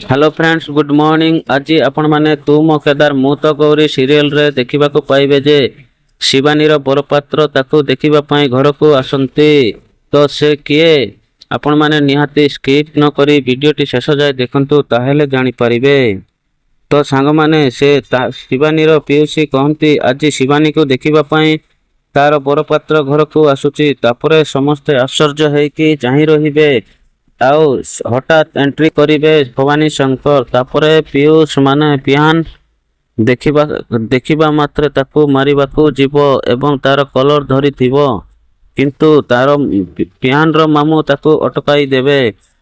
Hello friends good morning. आज आपण माने तू मो केदार मु तो गौरी सीरियल रे देखिबा को पाइबे जे शिवानी रो बरपात्र ताकू देखिबा पई घर को आसंती। तो से किए आपण माने निहाती स्किप न करी वीडियो टी शेष जाय देखंतु ताहेले जानि परिबे। तो सांग माने से शिवानी रो पीयूसी कहंती आज शिवानी को देखिबा पई तार बरपात्र घर को आसुची। तापरे समस्त आश्चर्य है कि चाहि रहिबे आउ हठात एंट्री करिवे भवानी शंकर। तापरे पीयूष माने पिहान देखिबा मात्रे ताकू मारिबाकू जीव एवं तार कलर धरी थिबो, किंतु तार पिहान रो मामू ताकू अटकाई देवे।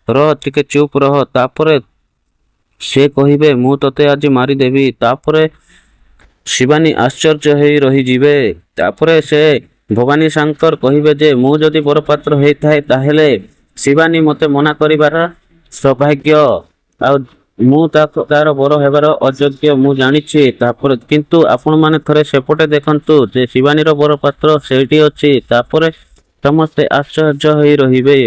रह टिके चुप रह। तापरे से कहिबे मु तते आज मारी देवी। तापरे शिवानी आश्चर्य होई रही जीवे। तापरे से भवानी शंकर कहिबे जे मु जदि बरपात्र होई थाए ताहेले शिवानी मते मना करिबार सौभाग्य आ मु तार बर हेबार अयोग्य मु जानिछि। तापर किंतु आपण माने थरे सेपटे देखंतु जे शिवानी रो बरपात्र सेठी अछि। तापर समस्त आश्चर्य होई रहिबे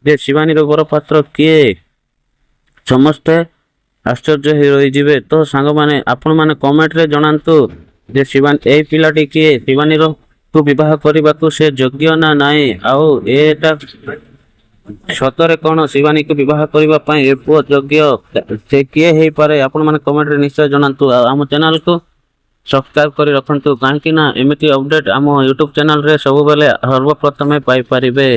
जे शिवानी रो बरपात्र किए, समस्त आश्चर्य होई रहि जिवे। तो सांग माने आपण माने कमेंट रे जणांतु जे शिवानी ए पिलाटी किए, शिवानी रो को विवाह करबाकू से योग्य ना नाई, आउ एटा सतरे कौन शिवानी को विवाह करबा पई ए पुओ योग्य से किए हेई पारे। आपण माने कमेंट रे निश्चय जणांतु। आम चैनल को सब्सक्राइब करी रखंतु काहेकि ना एमिति अपडेट आम यूट्यूब चैनल रे सब बेले सर्वप्रथमे पाई परिबे।